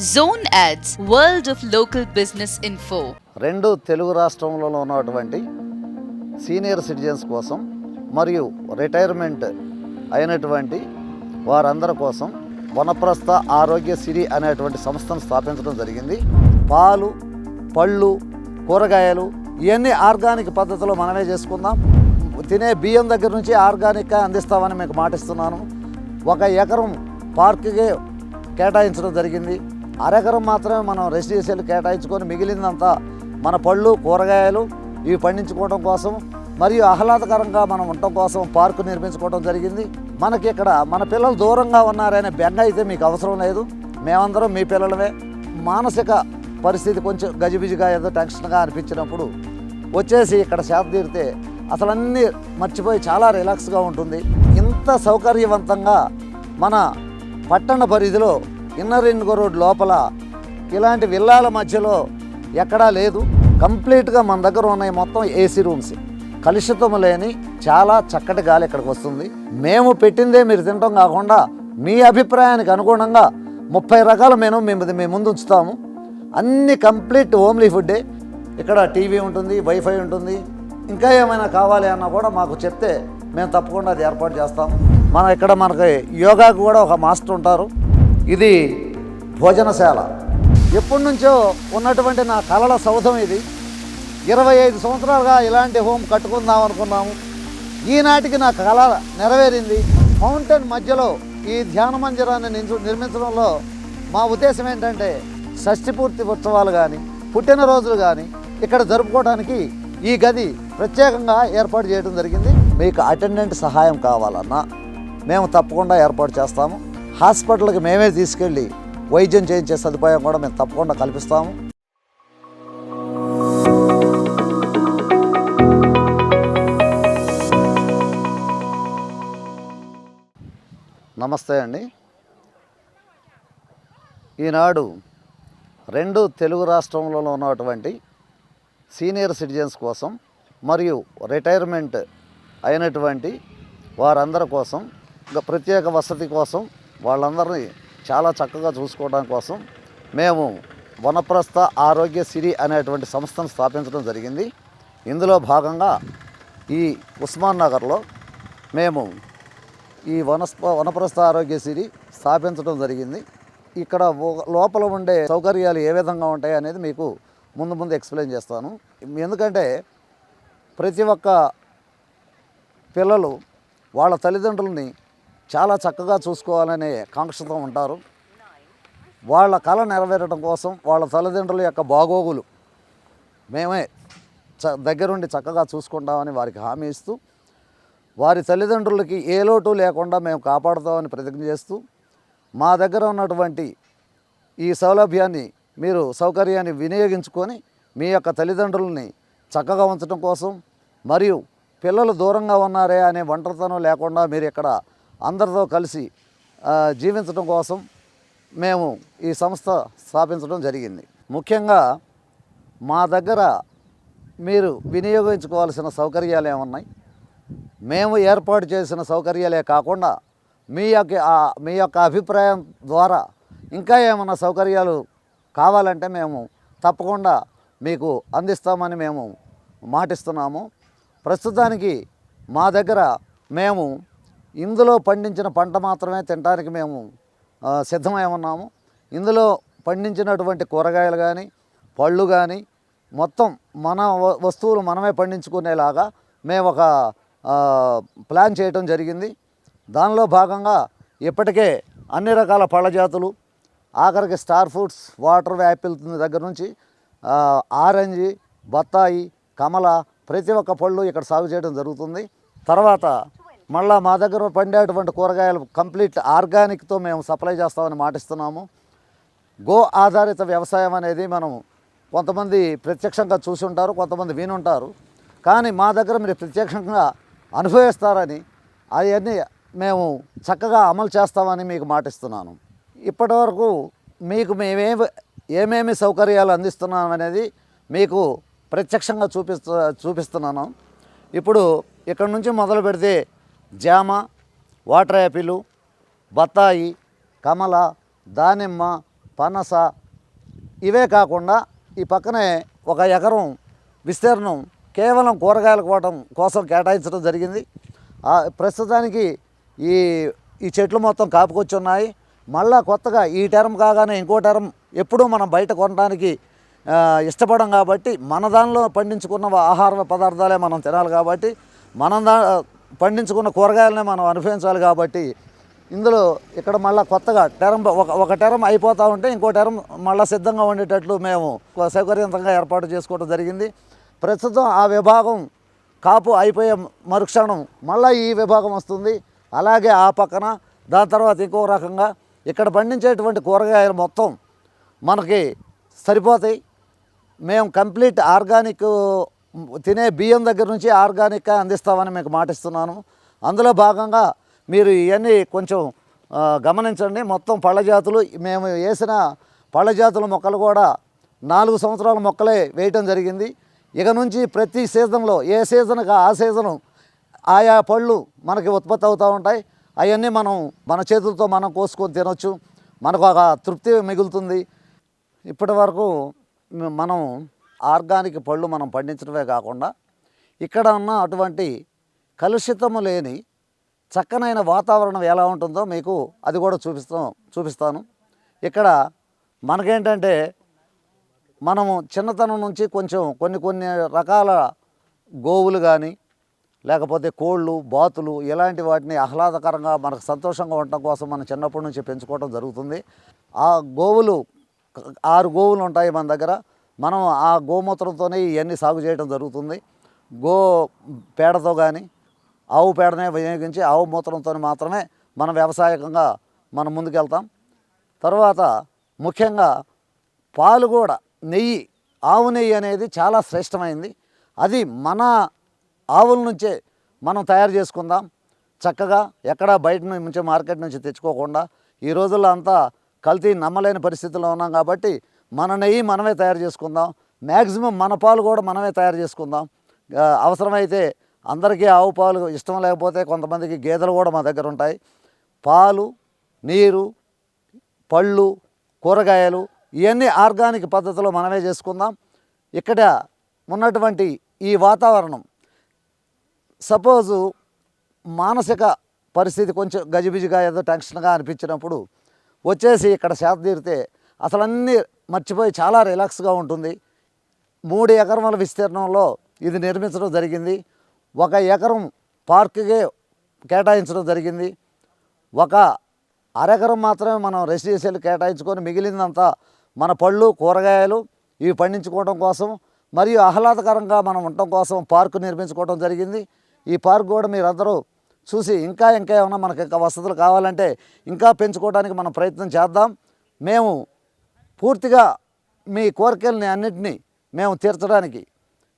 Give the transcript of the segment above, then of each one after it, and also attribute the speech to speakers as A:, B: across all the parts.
A: Zone Ads, World of Local Business Info.
B: రెండు తెలుగు రాష్ట్రంలో ఉన్నటువంటి సీనియర్ సిటిజన్స్ కోసం మరియు రిటైర్మెంట్ అయినటువంటి వారందరి కోసం వనప్రస్థ ఆరోగ్యశ్రీ అనేటువంటి సంస్థను స్థాపించడం జరిగింది. పాలు, పళ్ళు, కూరగాయలు ఇవన్నీ ఆర్గానిక్ పద్ధతిలో మనమే చేసుకుందాం. తినే బియ్యం దగ్గర నుంచి ఆర్గానిక్గా అందిస్తామని మీకు మాటిస్తున్నాను. 1 ఎకరం పార్క్కి కేటాయించడం జరిగింది. అరెకరం మాత్రమే మనం రెసిడెన్షియల్ కేటాయించుకొని మిగిలిందంతా మన పళ్ళు, కూరగాయలు ఇవి పండించుకోవడం కోసం మరియు ఆహ్లాదకరంగా మనం ఉండటం కోసం పార్కు నిర్మించుకోవడం జరిగింది. మనకి ఇక్కడ మన పిల్లలు దూరంగా ఉన్నారనే బెంగ అయితే మీకు అవసరం లేదు. మేమందరం మీ పిల్లలమే. మానసిక పరిస్థితి కొంచెం గజిబిజిగా ఏదో టెన్షన్గా అనిపించినప్పుడు వచ్చేసి ఇక్కడ సేద తీరితే అసలు అన్నీ మర్చిపోయి చాలా రిలాక్స్గా ఉంటుంది. ఇంత సౌకర్యవంతంగా మన పట్టణ పరిధిలో ఇన్నర్ రింగ్ రోడ్ లోపల ఇలాంటి విల్లాల మధ్యలో ఎక్కడా లేదు. కంప్లీట్గా మన దగ్గర ఉన్నాయి మొత్తం ఏసీ రూమ్స్. కలుషితం లేని చాలా చక్కటి గాలి ఇక్కడికి వస్తుంది. మేము పెట్టిందే మీరు తినటం కాకుండా మీ అభిప్రాయానికి అనుగుణంగా 30 రకాల మెనూ మేము ముందు ఉంచుతాము. అన్ని కంప్లీట్ హోమ్లీ ఫుడ్డే. ఇక్కడ టీవీ ఉంటుంది, వైఫై ఉంటుంది. ఇంకా ఏమైనా కావాలి అన్నా కూడా మాకు చెప్తే మేము తప్పకుండా అది ఏర్పాటు చేస్తాము. ఇక్కడ మనకి యోగాకు కూడా ఒక మాస్టర్ ఉంటారు. ఇది భోజనశాల. ఎప్పటి నుంచో ఉన్నటువంటి నా కళల సౌధం ఇది. 25 సంవత్సరాలుగా ఇలాంటి హోమ్ కట్టుకుందాం అనుకున్నాము. ఈనాటికి నా కళ నెరవేరింది. మౌంటైన్ మధ్యలో ఈ ధ్యాన మందిరాన్ని నిర్మించడంలో మా ఉద్దేశం ఏంటంటే షష్ఠిపూర్తి ఉత్సవాలు కానీ పుట్టినరోజులు కానీ ఇక్కడ జరుపుకోవడానికి ఈ గది ప్రత్యేకంగా ఏర్పాటు చేయడం జరిగింది. మీకు అటెండెంట్ సహాయం కావాలన్నా మేము తప్పకుండా ఏర్పాటు చేస్తాము. హాస్పిటల్కి మేమే తీసుకెళ్ళి వైద్యం చేయించే సదుపాయం కూడా మేము తప్పకుండా కల్పిస్తాము. నమస్తే అండి. ఈనాడు 2 తెలుగు రాష్ట్రంలో ఉన్నటువంటి సీనియర్ సిటిజన్స్ కోసం మరియు రిటైర్మెంట్ అయినటువంటి వారందరి కోసం ప్రత్యేక వసతి కోసం వాళ్ళందరినీ చాలా చక్కగా చూసుకోవడం కోసం మేము వనప్రస్థ ఆరోగ్యశ్రీ అనేటువంటి సంస్థను స్థాపించడం జరిగింది. ఇందులో భాగంగా ఈ ఉస్మాన్ నగర్లో మేము ఈ వనప్రస్థ ఆరోగ్యశ్రీ స్థాపించడం జరిగింది. ఇక్కడ లోపల ఉండే సౌకర్యాలు ఏ విధంగా ఉంటాయి అనేది మీకు ముందు ఎక్స్ప్లెయిన్ చేస్తాను. ఎందుకంటే ప్రతి ఒక్క పిల్లలు వాళ్ళ తల్లిదండ్రులని చాలా చక్కగా చూసుకోవాలనే కాంక్షతో ఉంటారు. వాళ్ళ కళ నెరవేరడం కోసం వాళ్ళ తల్లిదండ్రుల యొక్క బాగోగులు మేమే దగ్గరుండి చక్కగా చూసుకుంటామని వారికి హామీ ఇస్తూ వారి తల్లిదండ్రులకి ఏ లోటు లేకుండా మేము కాపాడుతామని ప్రతిజ్ఞ చేస్తూ మా దగ్గర ఉన్నటువంటి ఈ సౌలభ్యాన్ని మీరు సౌకర్యాన్ని వినియోగించుకొని మీ యొక్క తల్లిదండ్రులని చక్కగా ఉంచడం కోసం మరియు పిల్లలు దూరంగా ఉన్నారే అనే ఒంటరితనం లేకుండా మీరు ఇక్కడ అందరితో కలిసి జీవించడం కోసం మేము ఈ సంస్థ స్థాపించడం జరిగింది. ముఖ్యంగా మా దగ్గర మీరు వినియోగించుకోవాల్సిన సౌకర్యాలు ఏమున్నాయి, మేము ఏర్పాటు చేసిన సౌకర్యాలే కాకుండా మీ యొక్క అభిప్రాయం ద్వారా ఇంకా ఏమైనా సౌకర్యాలు కావాలంటే మేము తప్పకుండా మీకు అందిస్తామని మేము మాటిస్తున్నాము. ప్రస్తుతానికి మా దగ్గర మేము ఇందులో పండించిన పంట మాత్రమే తినడానికి మేము సిద్ధమై ఉన్నాము. ఇందులో పండించినటువంటి కూరగాయలు కానీ పళ్ళు కానీ మొత్తం మన వస్తువులు మనమే పండించుకునేలాగా మేము ఒక ప్లాన్ చేయటం జరిగింది. దానిలో భాగంగా ఇప్పటికే అన్ని రకాల పళ్ళ జాతులు ఆఖరికి స్టార్ ఫ్రూట్స్, వాటర్ యాపిల్ దగ్గర నుంచి ఆరెంజ్, బత్తాయి, కమల ప్రతి ఒక్క పళ్ళు ఇక్కడ సాగు చేయడం జరుగుతుంది. తర్వాత మళ్ళా మా దగ్గర పండేటువంటి కూరగాయలు కంప్లీట్ ఆర్గానిక్తో మేము సప్లై చేస్తామని మాటిస్తున్నాము. గో ఆధారిత వ్యవసాయం అనేది మనం కొంతమంది ప్రత్యక్షంగా చూసి ఉంటారు, కొంతమంది వినుంటారు. కానీ మా దగ్గర మీరు ప్రత్యక్షంగా అనుభవిస్తారని అవన్నీ మేము చక్కగా అమలు చేస్తామని మీకు మాటిస్తున్నాను. ఇప్పటివరకు మీకు ఏమేమి సౌకర్యాలు అందిస్తున్నాం అనేది మీకు ప్రత్యక్షంగా చూపిస్తున్నాను. ఇప్పుడు ఇక్కడ నుంచి మొదలు పెడితే జామ, వాటర్ యాపిల్, బత్తాయి, కమల, దానిమ్మ, పనస, ఇవే కాకుండా ఈ పక్కనే 1 ఎకరం విస్తీర్ణం కేవలం కూరగాయల కోసం కేటాయించడం జరిగింది. ప్రస్తుతానికి ఈ ఈ చెట్లు మొత్తం కాపుకొచ్చి ఉన్నాయి. మళ్ళా కొత్తగా ఈ టర్మ్ కాగానే ఇంకో టర్మ్ ఎప్పుడూ మనం బయట కొనడానికి ఇష్టపడం కాబట్టి మన దానిలో పండించుకున్న ఆహార పదార్థాలే మనం తినాలి కాబట్టి మనం పండించుకున్న కూరగాయలనే మనం అనుభవించాలి కాబట్టి ఇందులో ఇక్కడ మళ్ళీ కొత్తగా ఒక టర్మ్ అయిపోతూ ఉంటే ఇంకో టర్మ్ మళ్ళీ సిద్ధంగా ఉండేటట్లు మేము సౌకర్యవంతంగా ఏర్పాటు చేసుకోవడం జరిగింది. ప్రస్తుతం ఆ విభాగం కాపు అయిపోయే మరుక్షణం మళ్ళీ ఈ విభాగం వస్తుంది. అలాగే ఆ పక్కన దాని తర్వాత ఇంకో రకంగా ఇక్కడ పండించేటువంటి కూరగాయలు మొత్తం మనకి సరిపోతాయి. మేము కంప్లీట్ ఆర్గానిక్ తినే బియ్యం దగ్గర నుంచి ఆర్గానిక్గా అందిస్తామని మీకు మాటిస్తున్నాను. అందులో భాగంగా మీరు ఇవన్నీ కొంచెం గమనించండి. మొత్తం పళ్ళ జాతులు మేము వేసిన పళ్ళ జాతుల మొక్కలు కూడా 4 సంవత్సరాల మొక్కలే వేయటం జరిగింది. ఇక నుంచి ప్రతి సీజన్లో ఏ సీజన్కి ఆ సీజను ఆయా పళ్ళు మనకి ఉత్పత్తి అవుతూ ఉంటాయి. అవన్నీ మనం మన చేతులతో మనం కోసుకొని తినొచ్చు. మనకు ఒక తృప్తి మిగులుతుంది. ఇప్పటి వరకు మనం ఆర్గానిక్ పళ్ళు మనం పండించడమే కాకుండా ఇక్కడ ఉన్న అటువంటి కలుషితము లేని చక్కనైన వాతావరణం ఎలా ఉంటుందో మీకు అది కూడా చూపిస్తాను. ఇక్కడ మనకేంటంటే మనము చిన్నతనం నుంచి కొంచెం కొన్ని రకాల గోవులు కానీ లేకపోతే కోళ్ళు, బాతులు ఇలాంటి వాటిని ఆహ్లాదకరంగా మనకు సంతోషంగా ఉండటం కోసం మనం చిన్నప్పటి నుంచి పెంచుకోవడం జరుగుతుంది. ఆ గోవులు 6 గోవులు ఉంటాయి మన దగ్గర. మనం ఆ గోమూత్రంతోనే ఇవన్నీ సాగు చేయడం జరుగుతుంది. గో పేడతో కానీ ఆవు పేడనే వినియోగించి ఆవు మూత్రంతో మాత్రమే మనం వ్యవసాయకంగా మనం ముందుకెళ్తాం. తర్వాత ముఖ్యంగా పాలు కూడా నెయ్యి, ఆవు నెయ్యి అనేది చాలా శ్రేష్టమైంది. అది మన ఆవుల నుంచే మనం తయారు చేసుకుందాం చక్కగా. ఎక్కడా బయట నుంచి మార్కెట్ నుంచి తెచ్చుకోకుండా. ఈ రోజుల్లో అంతా కల్తీ నమ్మలేని పరిస్థితుల్లో ఉన్నాం కాబట్టి మన నెయ్యి మనమే తయారు చేసుకుందాం. మ్యాక్సిమం మన పాలు కూడా మనమే తయారు చేసుకుందాం. అవసరమైతే అందరికీ ఆవు పాలు ఇష్టం లేకపోతే కొంతమందికి గేదెలు కూడా మా దగ్గర ఉంటాయి. పాలు, నీరు, పళ్ళు, కూరగాయలు ఇవన్నీ ఆర్గానిక్ పద్ధతిలో మనమే చేసుకుందాం. ఇక్కడ ఉన్నటువంటి ఈ వాతావరణం సపోజు మానసిక పరిస్థితి కొంచెం గజిబిజిగా ఏదో టెన్షన్గా అనిపించినప్పుడు వచ్చేసి ఇక్కడ సేద తీరితే అసలు అన్నీ మర్చిపోయి చాలా రిలాక్స్గా ఉంటుంది. 3 ఎకరముల విస్తీర్ణంలో ఇది నిర్మించడం జరిగింది. 1 ఎకరం పార్కుకే కేటాయించడం జరిగింది. 1 అరెకరం మాత్రమే మనం రెసిడెన్షియల్ కేటాయించుకొని మిగిలిందంతా మన పళ్ళు, కూరగాయలు ఇవి పండించుకోవడం కోసం మరియు ఆహ్లాదకరంగా మనం ఉండటం కోసం పార్కు నిర్మించుకోవడం జరిగింది. ఈ పార్క్ కూడా మీరందరూ చూసి ఇంకా ఏమైనా మనకి ఇంకా వసతులు కావాలంటే ఇంకా పెంచుకోవడానికి మనం ప్రయత్నం చేద్దాం. మేము పూర్తిగా మీ కోరికల్ని అన్నింటినీ మేము తీర్చడానికి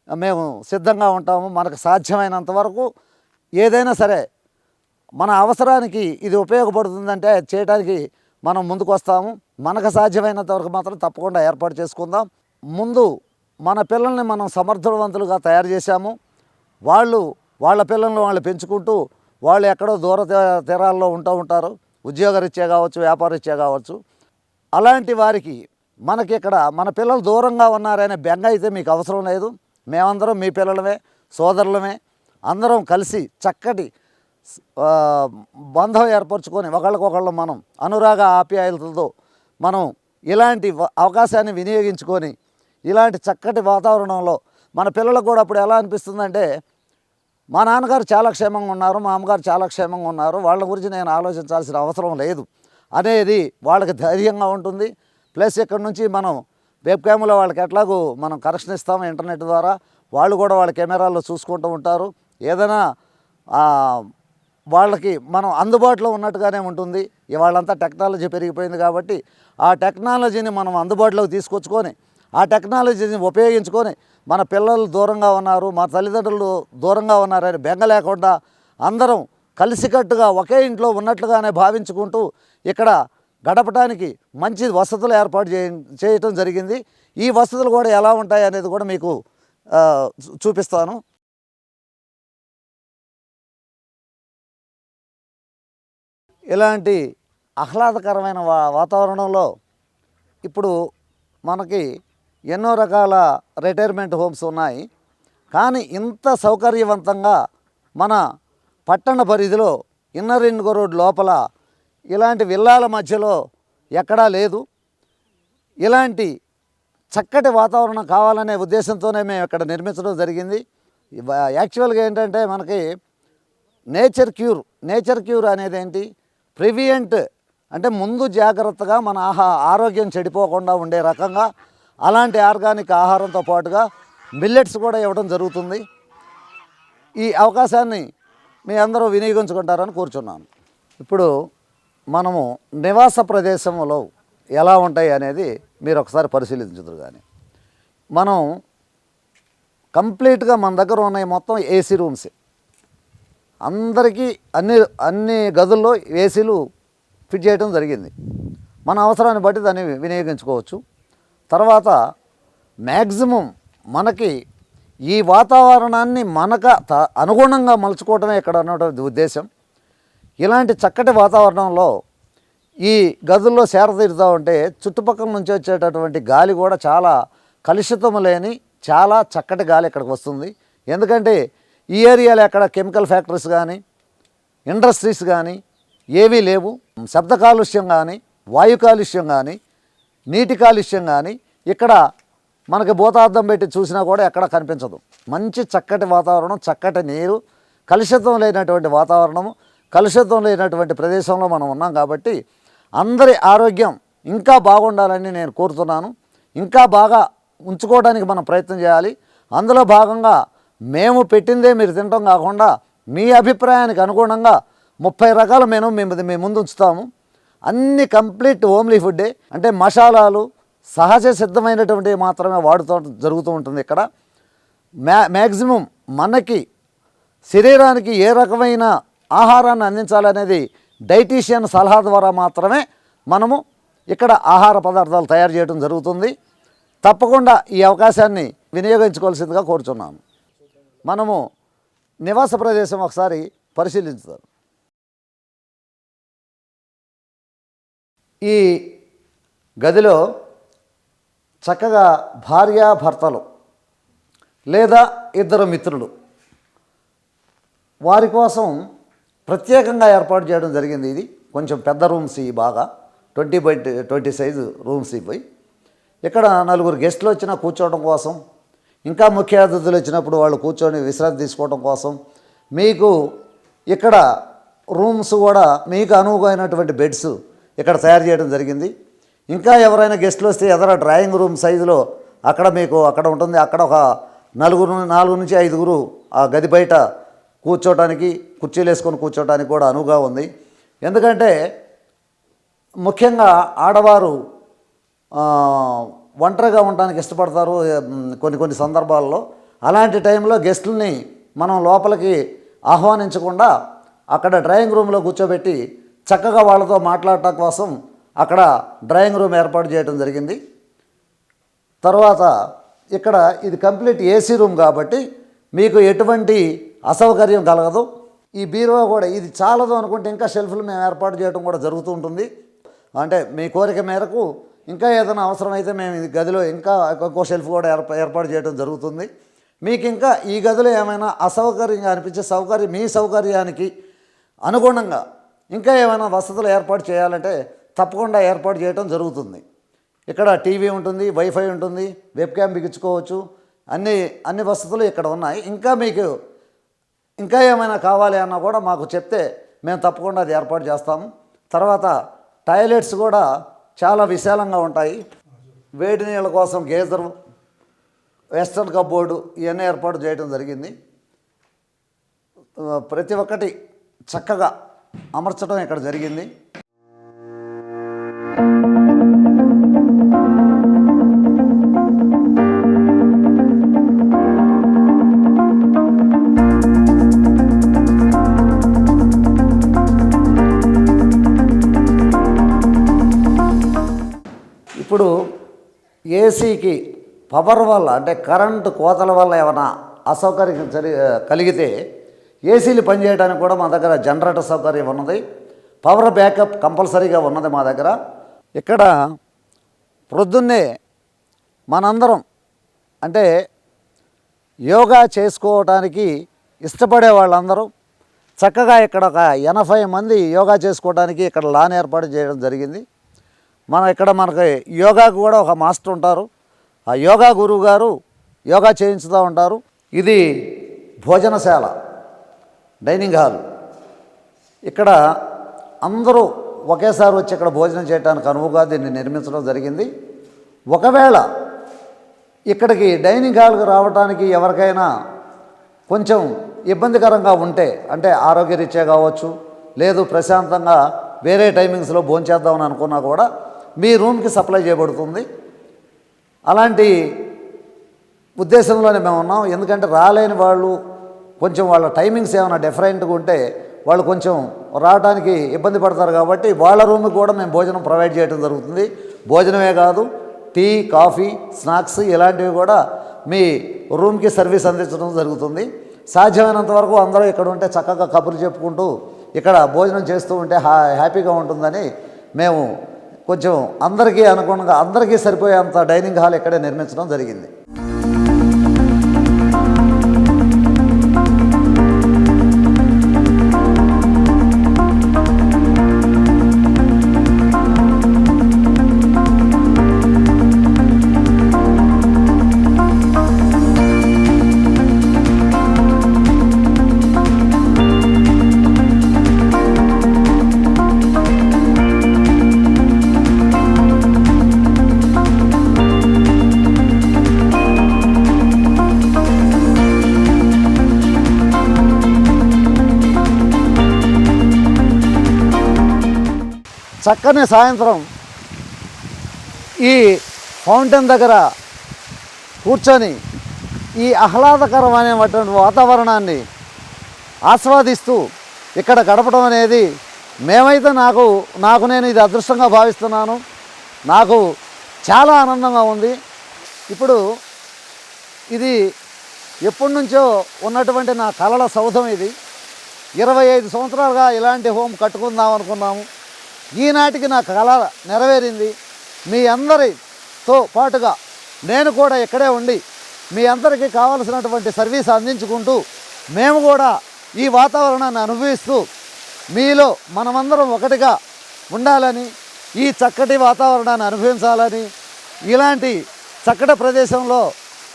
B: మేము సిద్ధంగా ఉంటాము. మనకు సాధ్యమైనంత వరకు ఏదైనా సరే మన అవసరానికి ఇది ఉపయోగపడుతుందంటే చేయడానికి మనం ముందుకు వస్తాము. మనకు సాధ్యమైనంత వరకు మాత్రం తప్పకుండా ఏర్పాటు చేసుకుందాం. ముందు మన పిల్లల్ని మనం సమర్థవంతులుగా తయారు చేశాము. వాళ్ళ పిల్లల్ని వాళ్ళు పెంచుకుంటూ వాళ్ళు ఎక్కడో దూర తీరాల్లో ఉంటారు. ఉద్యోగరీత్యా కావచ్చు, వ్యాపారరీత్యా కావచ్చు. అలాంటి వారికి మనకి ఇక్కడ మన పిల్లలు దూరంగా ఉన్నారనే బెంగ అయితే మీకు అవసరం లేదు. మేమందరం మీ పిల్లలమే, సోదరులమే. అందరం కలిసి చక్కటి బంధం ఏర్పరచుకొని ఒకళ్ళకొకళ్ళు మనం అనురాగ ఆప్యాయతలతో మనం ఇలాంటి అవకాశాన్ని వినియోగించుకొని ఇలాంటి చక్కటి వాతావరణంలో మన పిల్లలకు కూడా అప్పుడు ఎలా అనిపిస్తుందంటే మా నాన్నగారు చాలా క్షేమంగా ఉన్నారు, మా అమ్మగారు చాలా క్షేమంగా ఉన్నారు, వాళ్ళ గురించి నేను ఆలోచించాల్సిన అవసరం లేదు అనేది వాళ్ళకి ధైర్యంగా ఉంటుంది. ప్లస్ ఇక్కడ నుంచి మనం వెబ్ క్యామ్లో వాళ్ళకి ఎట్లాగూ మనం కనెక్షన్ ఇస్తాము ఇంటర్నెట్ ద్వారా. వాళ్ళు కూడా వాళ్ళ కెమెరాల్లో చూసుకుంటూ ఉంటారు. ఏదైనా వాళ్ళకి మనం అందుబాటులో ఉన్నట్టుగానే ఉంటుంది. ఇవాళంతా టెక్నాలజీ పెరిగిపోయింది కాబట్టి ఆ టెక్నాలజీని మనం అందుబాటులోకి తీసుకొచ్చుకొని ఆ టెక్నాలజీని ఉపయోగించుకొని మన పిల్లలు దూరంగా ఉన్నారు, మా తల్లిదండ్రులు దూరంగా ఉన్నారని బెంగ లేకుండా అందరం కలిసికట్టుగా ఒకే ఇంట్లో ఉన్నట్లుగానే భావించుకుంటూ ఇక్కడ గడపడానికి మంచి వసతులు ఏర్పాటు చేయటం జరిగింది. ఈ వసతులు కూడా ఎలా ఉంటాయి అనేది కూడా మీకు చూపిస్తాను. ఇలాంటి ఆహ్లాదకరమైన వాతావరణంలో ఇప్పుడు మనకి ఎన్నో రకాల రిటైర్మెంట్ హోమ్స్ ఉన్నాయి. కానీ ఇంత సౌకర్యవంతంగా మన పట్టణ పరిధిలో ఇన్నర్ రింగ్ రోడ్ లోపల ఇలాంటి విల్లాల మధ్యలో ఎక్కడా లేదు. ఇలాంటి చక్కటి వాతావరణం కావాలనే ఉద్దేశంతోనే మేము ఇక్కడ నిర్మించడం జరిగింది. యాక్చువల్గా ఏంటంటే మనకి నేచర్ క్యూర్ అనేది ఏంటి, ప్రివియంట్ అంటే ముందు జాగ్రత్తగా మన ఆరోగ్యం చెడిపోకుండా ఉండే రకంగా అలాంటి ఆర్గానిక్ ఆహారంతో పాటుగా మిల్లెట్స్ కూడా ఇవ్వడం జరుగుతుంది. ఈ అవకాశాన్ని మీ అందరూ వినియోగించుకుంటారని కూర్చున్నాను. ఇప్పుడు మనము నివాస ప్రదేశంలో ఎలా ఉంటాయి అనేది మీరు ఒకసారి పరిశీలించుదురు. కానీ మనం కంప్లీట్గా మన దగ్గర ఉన్నాయి మొత్తం ఏసీ రూమ్స్. అందరికీ అన్ని గదుల్లో ఏసీలు ఫిట్ చేయడం జరిగింది. మన అవసరాన్ని బట్టి దాన్ని వినియోగించుకోవచ్చు. తర్వాత మ్యాక్సిమం మనకి ఈ వాతావరణాన్ని అనుగుణంగా మలుచుకోవడమే ఇక్కడ ఉన్నటువంటి ఉద్దేశం. ఇలాంటి చక్కటి వాతావరణంలో ఈ గదుల్లో సేరతీరుతూ ఉంటే చుట్టుపక్కల నుంచి వచ్చేటటువంటి గాలి కూడా చాలా కలుషితం లేని చాలా చక్కటి గాలి ఇక్కడికి వస్తుంది. ఎందుకంటే ఈ ఏరియాలో ఎక్కడ కెమికల్ ఫ్యాక్టరీస్ కానీ ఇండస్ట్రీస్ కానీ ఏవీ లేవు. శబ్ద కాలుష్యం కానీ వాయు కాలుష్యం కానీ నీటి కాలుష్యం కానీ ఇక్కడ మనకి భూతార్థం పెట్టి చూసినా కూడా ఎక్కడ కనిపించదు. మంచి చక్కటి వాతావరణం, చక్కటి నీరు, కలుషితం లేనటువంటి వాతావరణము, కలుషితం లేనటువంటి ప్రదేశంలో మనం ఉన్నాం. కాబట్టి అందరి ఆరోగ్యం ఇంకా బాగుండాలని నేను కోరుతున్నాను. ఇంకా బాగా ఉంచుకోవడానికి మనం ప్రయత్నం చేయాలి. అందులో భాగంగా మేము పెట్టిందే మీరు తినడం కాకుండా మీ అభిప్రాయానికి అనుగుణంగా 30 రకాల మెనూ మేము ముందు ఉంచుతాము. అన్ని కంప్లీట్ హోమ్లీ ఫుడ్డే, అంటే మసాలాలు సహజ సిద్ధమైనటువంటివి మాత్రమే వాడుతూ జరుగుతూ ఉంటుంది. ఇక్కడ మ్యాక్సిమం మనకి శరీరానికి ఏ రకమైన ఆహారాన్ని అందించాలనేది డైటీషియన్ సలహా ద్వారా మాత్రమే మనము ఇక్కడ ఆహార పదార్థాలు తయారు చేయడం జరుగుతుంది. తప్పకుండా ఈ అవకాశాన్ని వినియోగించుకోవాల్సిందిగా కోరుచున్నాను. మనము నివాస ప్రదేశం ఒకసారి పరిశీలించుతాం. ఈ గదిలో చక్కగా భార్యాభర్తలు లేదా ఇద్దరు మిత్రులు వారి కోసం ప్రత్యేకంగా ఏర్పాటు చేయడం జరిగింది. ఇది కొంచెం పెద్ద రూమ్స్, ఈ బాగా 20x20 సైజు రూమ్స్ ఇవి. ఇక్కడ 4 గెస్టులు వచ్చినా కూర్చోవడం కోసం, ఇంకా ముఖ్య అతిథులు వచ్చినప్పుడు వాళ్ళు కూర్చొని విశ్రాంతి తీసుకోవడం కోసం మీకు ఇక్కడ రూమ్స్ కూడా మీకు అనువుగైనటువంటి బెడ్స్ ఇక్కడ తయారు చేయడం జరిగింది. ఇంకా ఎవరైనా గెస్టులు వస్తే ఎదర డ్రాయింగ్ రూమ్ సైజులో అక్కడ ఉంటుంది. అక్కడ ఒక 4 నుంచి 5 ఆ గది బయట కూర్చోటానికి, కుర్చీలు వేసుకొని కూర్చోటానికి కూడా అనువుగా ఉంది. ఎందుకంటే ముఖ్యంగా ఆడవారు ఒంటరిగా ఉండడానికి ఇష్టపడతారు కొన్ని సందర్భాల్లో. అలాంటి టైంలో గెస్టుల్ని మనం లోపలికి ఆహ్వానించకుండా అక్కడ డ్రాయింగ్ రూమ్లో కూర్చోబెట్టి చక్కగా వాళ్ళతో మాట్లాడటం కోసం అక్కడ డ్రాయింగ్ రూమ్ ఏర్పాటు చేయడం జరిగింది. తర్వాత ఇక్కడ ఇది కంప్లీట్ ఏసీ రూమ్ కాబట్టి మీకు ఎటువంటి అసౌకర్యం కలగదు. ఈ బీరువా కూడా ఇది చాలదు అనుకుంటే ఇంకా షెల్ఫ్లు మేము ఏర్పాటు చేయడం కూడా జరుగుతూ ఉంటుంది. అంటే మీ కోరిక మేరకు ఇంకా ఏదైనా అవసరమైతే మేము ఈ గదిలో ఇంకా ఒక్కో షెల్ఫ్ కూడా ఏర్పాటు చేయడం జరుగుతుంది. మీకు ఇంకా ఈ గదిలో ఏమైనా అసౌకర్యంగా అనిపించే మీ సౌకర్యానికి అనుగుణంగా ఇంకా ఏమైనా వసతులు ఏర్పాటు చేయాలంటే తప్పకుండా ఏర్పాటు చేయడం జరుగుతుంది. ఇక్కడ టీవీ ఉంటుంది, వైఫై ఉంటుంది, వెబ్ క్యామ్ బిగించుకోవచ్చు. అన్ని వసతులు ఇక్కడ ఉన్నాయి. ఇంకా మీకు ఇంకా ఏమైనా కావాలి అన్నా కూడా మాకు చెప్తే మేము తప్పకుండా అది ఏర్పాటు చేస్తాము. తర్వాత టాయిలెట్స్ కూడా చాలా విశాలంగా ఉంటాయి. వేడి నీళ్ళ కోసం గేజరు, వెస్టర్న్ కప్బోర్డు ఇవన్నీ ఏర్పాటు చేయడం జరిగింది. ప్రతి ఒక్కటి చక్కగా అమర్చడం ఇక్కడ జరిగింది. ఇప్పుడు ఏసీకి పవర్ వల్ల అంటే కరెంటు కోతల వల్ల ఏమైనా అసౌకర్యం కలిగితే ఏసీలు పనిచేయడానికి కూడా మా దగ్గర జనరేటర్ సౌకర్యం ఉన్నది. పవర్ బ్యాకప్ కంపల్సరీగా ఉన్నది మా దగ్గర. ఇక్కడ ప్రొద్దున్నే మనందరం అంటే యోగా చేసుకోవటానికి ఇష్టపడే వాళ్ళందరూ చక్కగా ఇక్కడ ఒక 80 మంది యోగా చేసుకోవడానికి ఇక్కడ లాన్ ఏర్పాటు చేయడం జరిగింది. మనకి యోగాకు కూడా ఒక మాస్టర్ ఉంటారు. ఆ యోగా గురువు గారు యోగా చేయించుతూ ఉంటారు. ఇది భోజనశాల, డైనింగ్ హాల్. ఇక్కడ అందరూ ఒకేసారి వచ్చి ఇక్కడ భోజనం చేయడానికి అనువుగా దీన్ని నిర్మించడం జరిగింది. ఒకవేళ ఇక్కడికి డైనింగ్ హాల్కి రావడానికి ఎవరికైనా కొంచెం ఇబ్బందికరంగా ఉంటే, అంటే ఆరోగ్యరీత్యా కావచ్చు, లేదు ప్రశాంతంగా వేరే టైమింగ్స్లో భోంచేద్దామని అనుకున్నా కూడా మీ రూమ్కి సప్లై చేయబడుతుంది. అలాంటి ఉద్దేశంలోనే మేము ఉన్నాం. ఎందుకంటే రాలేని వాళ్ళు కొంచెం వాళ్ళ టైమింగ్స్ ఏమైనా డిఫరెంట్గా ఉంటే వాళ్ళు కొంచెం రావడానికి ఇబ్బంది పడతారు. కాబట్టి వాళ్ళ రూమ్కి కూడా మేము భోజనం ప్రొవైడ్ చేయడం జరుగుతుంది. భోజనమే కాదు, టీ, కాఫీ, స్నాక్స్ ఇలాంటివి కూడా మీ రూమ్కి సర్వీస్ అందించడం జరుగుతుంది. సాధ్యమైనంత వరకు అందరూ ఇక్కడ ఉంటే చక్కగా కబుర్లు చెప్పుకుంటూ ఇక్కడ భోజనం చేస్తూ ఉంటే హ్యాపీగా ఉంటుందని మేము కొంచెం అందరికీ అనుగుణంగా అందరికీ సరిపోయేంత డైనింగ్ హాల్ ఇక్కడే నిర్మించడం జరిగింది. చక్కని సాయంత్రం ఈ ఫౌంటైన్ దగ్గర కూర్చొని ఈ ఆహ్లాదకరమైనటువంటి వాతావరణాన్ని ఆస్వాదిస్తూ ఇక్కడ గడపడం అనేది మేమైతే నాకు నేను ఇది అదృష్టంగా భావిస్తున్నాను. నాకు చాలా ఆనందంగా ఉంది. ఇప్పుడు ఇది ఎప్పటి నుంచో ఉన్నటువంటి నా కలల సౌధం. ఇది 25 సంవత్సరాలుగా ఇలాంటి హోమ్ కట్టుకుందాం అనుకున్నాము. ఈనాటికి నా కళ నెరవేరింది. మీ అందరితో పాటుగా నేను కూడా ఇక్కడే ఉండి మీ అందరికీ కావలసినటువంటి సర్వీస్ అందించుకుంటూ మేము కూడా ఈ వాతావరణాన్ని అనుభవిస్తూ మీలో మనమందరం ఒకటిగా ఉండాలని, ఈ చక్కటి వాతావరణాన్ని అనుభవించాలని, ఇలాంటి చక్కటి ప్రదేశంలో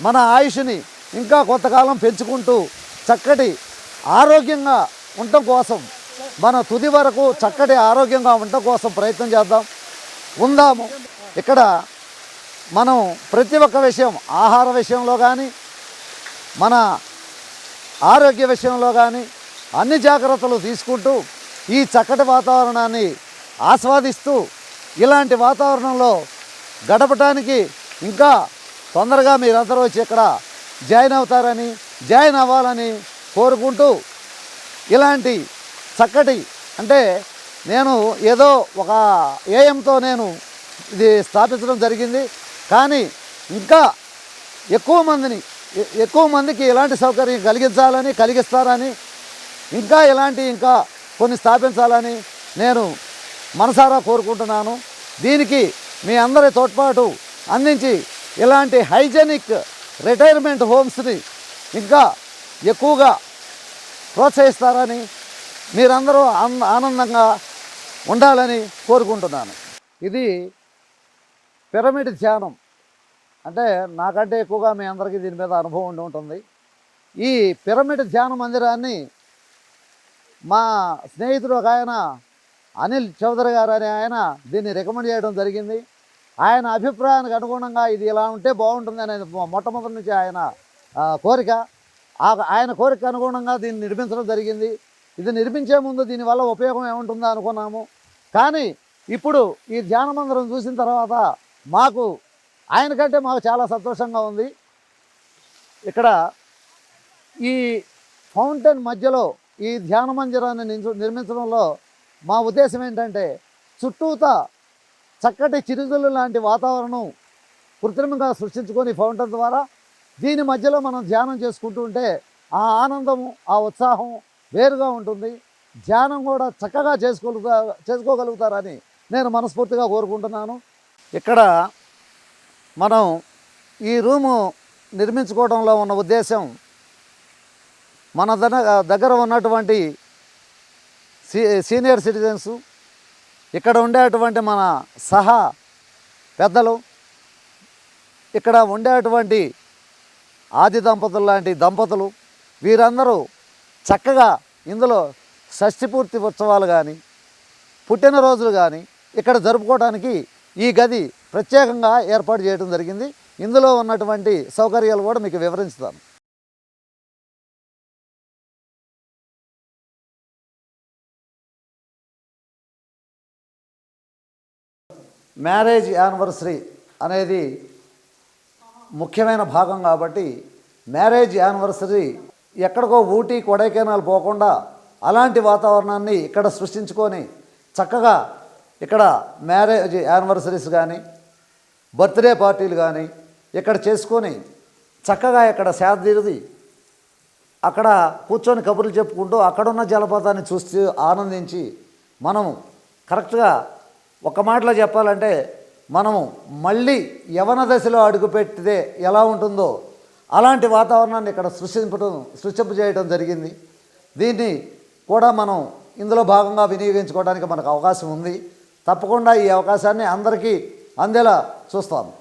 B: మన ఆయుష్ని ఇంకా కొంతకాలం పెంచుకుంటూ చక్కటి ఆరోగ్యంగా ఉండటం కోసం, మన తుది వరకు చక్కటి ఆరోగ్యంగా ఉండటం కోసం ప్రయత్నం చేద్దాం, ఉందాము. ఇక్కడ మనం ప్రతి ఒక్క విషయం, ఆహార విషయంలో కానీ, మన ఆరోగ్య విషయంలో కానీ అన్ని జాగ్రత్తలు తీసుకుంటూ ఈ చక్కటి వాతావరణాన్ని ఆస్వాదిస్తూ ఇలాంటి వాతావరణంలో గడపడానికి ఇంకా తొందరగా మీరందరూ వచ్చి ఇక్కడ జాయిన్ అవ్వాలని కోరుకుంటూ, ఇలాంటి చక్కటి అంటే నేను ఏదో ఒక ఏఎంతో నేను ఇది స్థాపించడం జరిగింది. కానీ ఇంకా ఎక్కువ మందికి ఇలాంటి సౌకర్యం కలిగిస్తారని, ఇంకా కొన్ని స్థాపించాలని నేను మనసారా కోరుకుంటున్నాను. దీనికి మీ అందరి తోడ్పాటు అందించి ఇలాంటి హైజెనిక్ రిటైర్మెంట్ హోమ్స్ని ఇంకా ఎక్కువగా ప్రోత్సహిస్తారని, మీరందరూ ఆనందంగా ఉండాలని కోరుకుంటున్నాను. ఇది పిరమిడ్ ధ్యానం. అంటే నాకంటే ఎక్కువగా మీ అందరికీ దీని మీద అనుభవం ఉండి ఉంటుంది. ఈ పిరమిడ్ ధ్యాన మందిరాన్ని మా స్నేహితుడు ఒక ఆయన అనిల్ చౌదరి గారు అనే ఆయన దీన్ని రికమెండ్ చేయడం జరిగింది. ఆయన అభిప్రాయానికి అనుగుణంగా ఇది ఇలా ఉంటే బాగుంటుంది అనేది మొట్టమొదటి నుంచి ఆయన కోరిక. ఆయన కోరిక అనుగుణంగా దీన్ని నిర్మించడం జరిగింది. ఇది నిర్మించే ముందు దీనివల్ల ఉపయోగం ఏముంటుందో అనుకున్నాము. కానీ ఇప్పుడు ఈ ధ్యాన మందిరం చూసిన తర్వాత ఆయనకంటే మాకు చాలా సంతోషంగా ఉంది. ఇక్కడ ఈ ఫౌంటైన్ మధ్యలో ఈ ధ్యాన మందిరాన్ని నిర్మించడంలో మా ఉద్దేశం ఏంటంటే, చుట్టూతా చక్కటి చిరుజల్లు లాంటి వాతావరణం కృత్రిమంగా సృష్టించుకొని ఫౌంటైన్ ద్వారా దీని మధ్యలో మనం ధ్యానం చేసుకుంటూ ఉంటే ఆ ఆనందము, ఆ ఉత్సాహం వేరుగా ఉంటుంది. ధ్యానం కూడా చక్కగా చేసుకోగలుగుతారని నేను మనస్ఫూర్తిగా కోరుకుంటున్నాను. ఇక్కడ మనం ఈ రూము నిర్మించుకోవడంలో ఉన్న ఉద్దేశం మన దగ్గర ఉన్నటువంటి సీనియర్ సిటిజన్స్, ఇక్కడ ఉండేటువంటి మన సహా పెద్దలు, ఇక్కడ ఉండేటువంటి ఆది దంపతులు లాంటి దంపతులు, వీరందరూ చక్కగా ఇందులో షష్ఠిపూర్తి ఉత్సవాలు కానీ పుట్టినరోజులు కానీ ఇక్కడ జరుపుకోవడానికి ఈ గది ప్రత్యేకంగా ఏర్పాటు చేయడం జరిగింది. ఇందులో ఉన్నటువంటి సౌకర్యాలు కూడా మీకు వివరిస్తాను. మ్యారేజ్ యానివర్సరీ అనేది ముఖ్యమైన భాగం కాబట్టి మ్యారేజ్ యానివర్సరీ ఎక్కడికో ఊటీ కొడైకెనాల్ పోకుండా అలాంటి వాతావరణాన్ని ఇక్కడ సృష్టించుకొని చక్కగా ఇక్కడ మ్యారేజ్ యానివర్సరీస్ కానీ బర్త్డే పార్టీలు కానీ ఇక్కడ చేసుకొని చక్కగా ఇక్కడ సేదతీరి అక్కడ కూర్చొని కబుర్లు చెప్పుకుంటూ అక్కడున్న జలపాతాన్ని చూస్తూ ఆనందించి మనము కరెక్ట్గా ఒక మాటలో చెప్పాలంటే మనము మళ్ళీ యవన దశలో అడుగుపెట్టితే ఎలా ఉంటుందో అలాంటి వాతావరణాన్ని ఇక్కడ సృష్టింపజేయడం జరిగింది. దీన్ని కూడా మనం ఇందులో భాగంగా వినియోగించుకోవడానికి మనకు అవకాశం ఉంది. తప్పకుండా ఈ అవకాశాన్ని అందరికీ అందేలా చూస్తాము.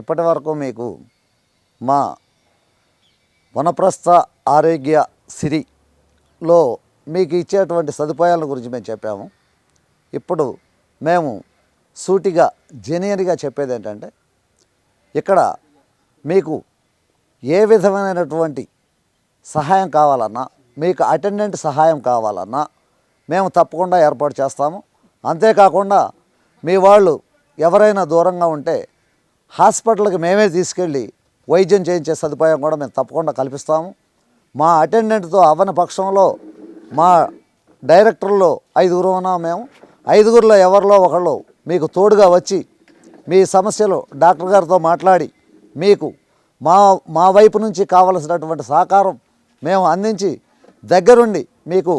B: ఇప్పటి వరకు మీకు మా వనప్రస్థ ఆరోగ్య సిరిలో మీకు ఇచ్చేటువంటి సదుపాయాల గురించి మేము చెప్పాము. ఇప్పుడు మేము సూటిగా జెన్యూన్గా చెప్పేది ఏంటంటే ఇక్కడ మీకు ఏ విధమైనటువంటి సహాయం కావాలన్నా, మీకు అటెండెంట్ సహాయం కావాలన్నా మేము తప్పకుండా ఏర్పాటు చేస్తాము. అంతేకాకుండా మీ వాళ్ళు ఎవరైనా దూరంగా ఉంటే హాస్పిటల్కి మేమే తీసుకెళ్ళి వైద్యం చేయించే సదుపాయం కూడా మేము తప్పకుండా కల్పిస్తాము. మా అటెండెంట్తో అవ్వని పక్షంలో మా డైరెక్టర్లో 5 ఉన్నాం. మేము 5లో ఎవరిలో ఒకళ్ళు మీకు తోడుగా వచ్చి మీ సమస్యలు డాక్టర్ గారితో మాట్లాడి మీకు మా వైపు నుంచి కావలసినటువంటి సహకారం మేము అందించి దగ్గరుండి మీకు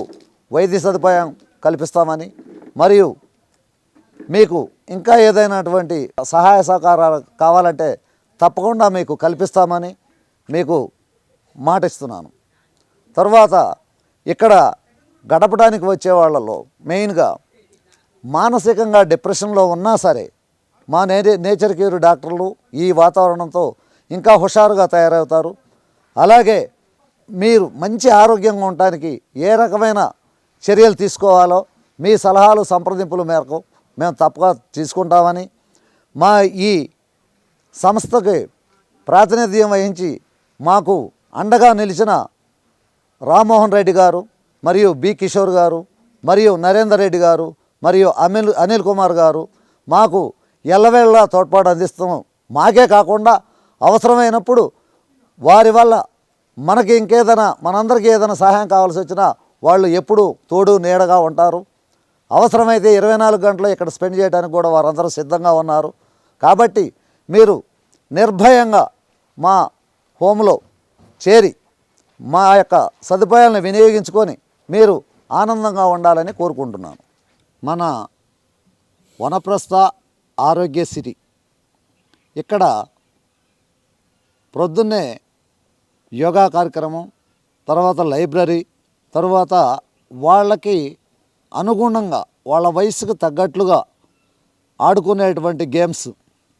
B: వైద్య సదుపాయం కల్పిస్తామని, మరియు మీకు ఇంకా ఏదైనటువంటి సహాయ సహకారాలు కావాలంటే తప్పకుండా మీకు కల్పిస్తామని మీకు మాటిస్తున్నాను. తర్వాత ఇక్కడ గడపడానికి వచ్చే వాళ్ళలో మెయిన్గా మానసికంగా డిప్రెషన్లో ఉన్నా సరే మా నేచర్ క్యూర్ డాక్టర్లు ఈ వాతావరణంతో ఇంకా హుషారుగా తయారవుతారు. అలాగే మీరు మంచి ఆరోగ్యంగా ఉండటానికి ఏ రకమైన చర్యలు తీసుకోవాలో మీ సలహాలు సంప్రదింపుల మేరకు మేము తప్పగా తీసుకుంటామని, మా ఈ సంస్థకి ప్రాతినిధ్యం వహించి మాకు అండగా నిలిచిన రామ్మోహన్ రెడ్డి గారు మరియు బి కిషోర్ గారు మరియు నరేందర్ రెడ్డి గారు మరియు అనిల్ కుమార్ గారు మాకు ఎల్లవేళలా తోడ్పాటు అందిస్తాం. మాకే కాకుండా అవసరమైనప్పుడు వారి వల్ల మనకి ఇంకేదైనా మనందరికీ ఏదైనా సహాయం కావాల్సి వచ్చినా వాళ్ళు ఎప్పుడూ తోడు నీడగా ఉంటారు. అవసరమైతే 24 గంటలు ఇక్కడ స్పెండ్ చేయడానికి కూడా వారందరూ సిద్ధంగా ఉన్నారు. కాబట్టి మీరు నిర్భయంగా మా హోమ్లో చేరి మా యొక్క సదుపాయాలను వినియోగించుకొని మీరు ఆనందంగా ఉండాలని కోరుకుంటున్నాను. మన వనప్రస్థ ఆరోగ్య సిటీ ఇక్కడ ప్రొద్దున్నే యోగా కార్యక్రమం, తర్వాత లైబ్రరీ, తర్వాత వాళ్ళకి అనుగుణంగా వాళ్ళ వయసుకు తగ్గట్లుగా ఆడుకునేటువంటి గేమ్స్,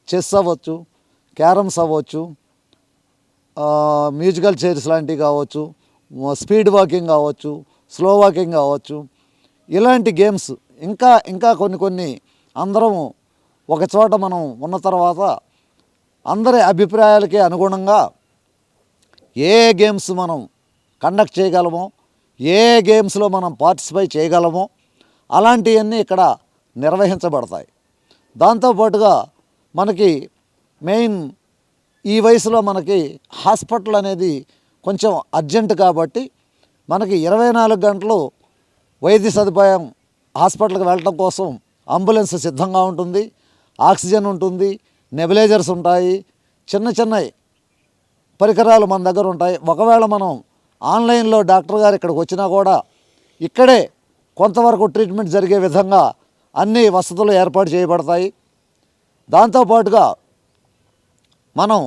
B: చెస్ అవ్వచ్చు, క్యారమ్స్ అవ్వచ్చు, మ్యూజికల్ చైర్స్ లాంటివి కావచ్చు, స్పీడ్ వాకింగ్ కావచ్చు, స్లో వాకింగ్ కావచ్చు, ఇలాంటి గేమ్స్ ఇంకా కొన్ని అందరం ఒక చోట మనం ఉన్న తర్వాత అందరి అభిప్రాయాలకి అనుగుణంగా ఏ గేమ్స్ మనం కండక్ట్ చేయగలమో, ఏ గేమ్స్లో మనం పార్టిసిపేట్ చేయగలమో అలాంటివన్నీ ఇక్కడ నిర్వహించబడతాయి. దాంతోపాటుగా మనకి మెయిన్ ఈ వయసులో మనకి హాస్పిటల్ అనేది కొంచెం అర్జెంట్ కాబట్టి మనకి 24 గంటలు వైద్య సదుపాయం హాస్పిటల్కి వెళ్ళటం కోసం అంబులెన్స్ సిద్ధంగా ఉంటుంది, ఆక్సిజన్ ఉంటుంది, నెబులైజర్స్ ఉంటాయి, చిన్న పరికరాలు మన దగ్గర ఉంటాయి. ఒకవేళ మనం ఆన్లైన్లో డాక్టర్ గారు ఇక్కడికి వచ్చినా కూడా ఇక్కడే కొంతవరకు ట్రీట్మెంట్ జరిగే విధంగా అన్ని వసతులు ఏర్పాటు చేయబడతాయి. దాంతోపాటుగా మనం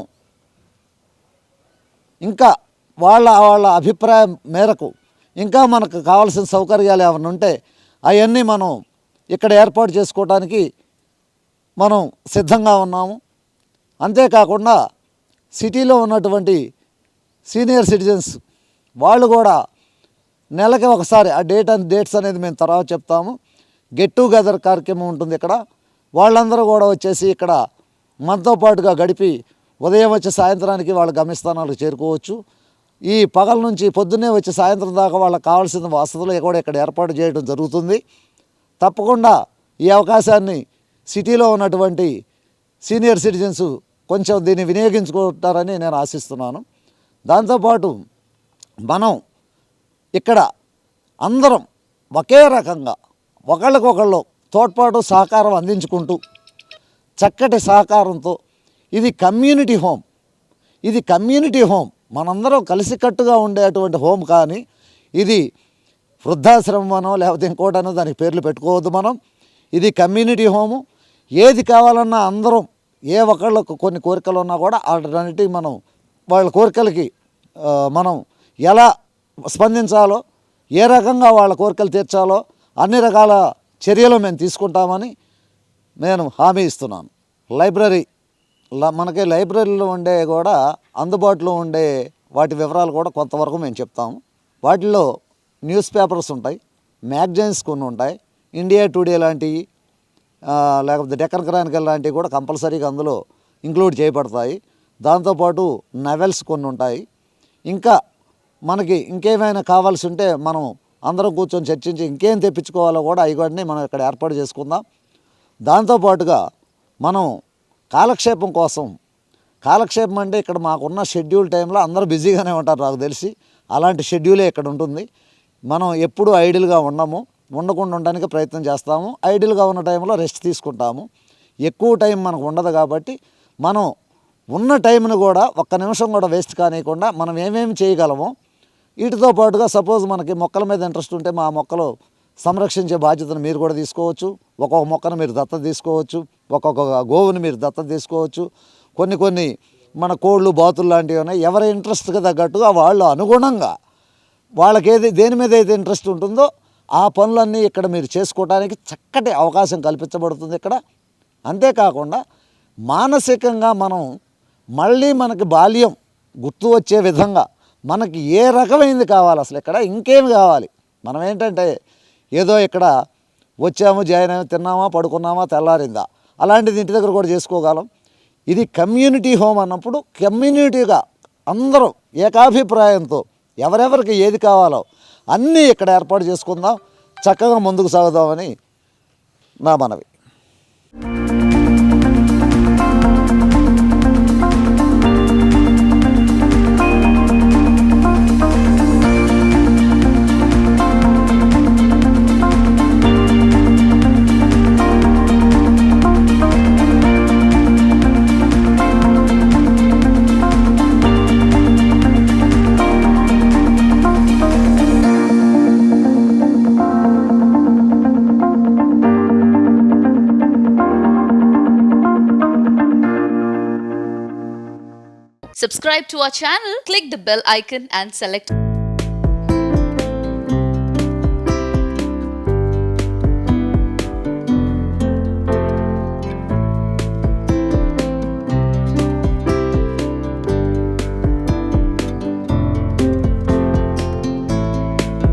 B: ఇంకా వాళ్ళ అభిప్రాయం మేరకు ఇంకా మనకు కావాల్సిన సౌకర్యాలు ఏమైనా ఉంటే అవన్నీ మనం ఇక్కడ ఏర్పాటు చేసుకోవడానికి మనం సిద్ధంగా ఉన్నాము. అంతేకాకుండా సిటీలో ఉన్నటువంటి సీనియర్ సిటిజన్స్ వాళ్ళు కూడా నెలకి ఒకసారి ఆ డేట్స్ అనేది మేము తర్వాత చెప్తాము. గెట్ టుగెదర్ కార్యక్రమం ఉంటుంది ఇక్కడ. వాళ్ళందరూ కూడా వచ్చేసి ఇక్కడ మనతో పాటుగా గడిపి ఉదయం వచ్చి సాయంత్రానికి వాళ్ళ గమ్యస్థానాలకు చేరుకోవచ్చు. ఈ పగల నుంచి పొద్దున్నే వచ్చి సాయంత్రం దాకా వాళ్ళకి కావాల్సిన వసతులు కూడా ఇక్కడ ఏర్పాటు చేయడం జరుగుతుంది. తప్పకుండా ఈ అవకాశాన్ని సిటీలో ఉన్నటువంటి సీనియర్ సిటిజన్స్ కొంచెం దీన్ని వినియోగించుకుంటారని నేను ఆశిస్తున్నాను. దాంతోపాటు మనం ఇక్కడ అందరం ఒకే రకంగా ఒకళ్ళకొకళ్ళు తోడ్పాటు సహకారం అందించుకుంటూ చక్కటి సహకారంతో ఇది కమ్యూనిటీ హోమ్ మనందరం కలిసికట్టుగా ఉండేటువంటి హోమ్. కానీ ఇది వృద్ధాశ్రమం అనో లేకపోతే ఇంకోటనో దానికి పేర్లు పెట్టుకోవద్దు. మనం ఇది కమ్యూనిటీ హోము. ఏది కావాలన్నా అందరం ఏ ఒక్కళ్ళకు కొన్ని కోరికలు ఉన్నా కూడా వాటన్నిటి మనం వాళ్ళ కోరికలకి మనం ఎలా స్పందించాలో, ఏ రకంగా వాళ్ళ కోరికలు తీర్చాలో అన్ని రకాల చర్యలు మేము తీసుకుంటామని నేను హామీ ఇస్తున్నాను. మనకి లైబ్రరీలో ఉండే కూడా అందుబాటులో ఉండే వాటి వివరాలు కూడా కొంతవరకు మేము చెప్తాము. వాటిల్లో న్యూస్ పేపర్స్ ఉంటాయి, మ్యాగజైన్స్ కొన్ని ఉంటాయి, ఇండియా టుడే లాంటివి లేకపోతే డెక్కన్ క్రానికల్ లాంటివి కూడా కంపల్సరీగా అందులో ఇంక్లూడ్ చేయబడతాయి. దాంతోపాటు నవెల్స్ కొన్ని ఉంటాయి. ఇంకా మనకి ఇంకేమైనా కావాల్సి ఉంటే మనం అందరం కూర్చొని చర్చించి ఇంకేం తెప్పించుకోవాలో కూడా అవి మనం ఇక్కడ ఏర్పాటు చేసుకుందాం. దాంతోపాటుగా మనం కాలక్షేపం అంటే ఇక్కడ మాకున్న షెడ్యూల్ టైంలో అందరూ బిజీగానే ఉంటారు నాకు తెలిసి. అలాంటి షెడ్యూలే ఇక్కడ ఉంటుంది. మనం ఎప్పుడూ ఐడియల్గా ఉండకుండా ఉండడానికి ప్రయత్నం చేస్తాము. ఐడియల్గా ఉన్న టైంలో రెస్ట్ తీసుకుంటాము. ఎక్కువ టైం మనకు ఉండదు కాబట్టి మనం ఉన్న టైంను కూడా ఒక్క నిమిషం కూడా వేస్ట్ కానివ్వకుండా మనం ఏమేమి చేయగలమో వీటితో పాటుగా సపోజ్ మనకి మొక్కల మీద ఇంట్రెస్ట్ ఉంటే మా మొక్కలు సంరక్షించే బాధ్యతను మీరు కూడా తీసుకోవచ్చు. ఒక్కొక్క మొక్కను మీరు దత్తత తీసుకోవచ్చు, ఒక్కొక్క గోవుని మీరు దత్తత తీసుకోవచ్చు. కొన్ని మన కోళ్ళు బాతులు లాంటివి ఉన్నాయి. ఎవరి ఇంట్రెస్ట్కి తగ్గట్టుగా వాళ్ళు అనుగుణంగా వాళ్ళకి దేని మీద అయితే ఇంట్రెస్ట్ ఉంటుందో ఆ పనులన్నీ ఇక్కడ మీరు చేసుకోవడానికి చక్కటి అవకాశం కల్పించబడుతుంది ఇక్కడ. అంతేకాకుండా మానసికంగా మనం మళ్ళీ మనకి బాల్యం గుర్తు వచ్చే విధంగా మనకి ఏ రకమైనది కావాలి, అసలు ఇక్కడ ఇంకేమి కావాలి. మనం ఏంటంటే ఏదో ఇక్కడ వచ్చాము, జాయిన్ అయ్యాము, తిన్నామా, పడుకున్నామా, తెల్లారిందా, అలాంటిది ఇంటి దగ్గర కూడా చేసుకోగలం. ఇది కమ్యూనిటీ హోమ్ అన్నప్పుడు కమ్యూనిటీగా అందరం ఏకాభిప్రాయంతో ఎవరెవరికి ఏది కావాలో అన్నీ ఇక్కడ ఏర్పాటు చేసుకుందాం, చక్కగా ముందుకు సాగుదామని నా మనవి.
A: Subscribe to our channel, click the bell icon and select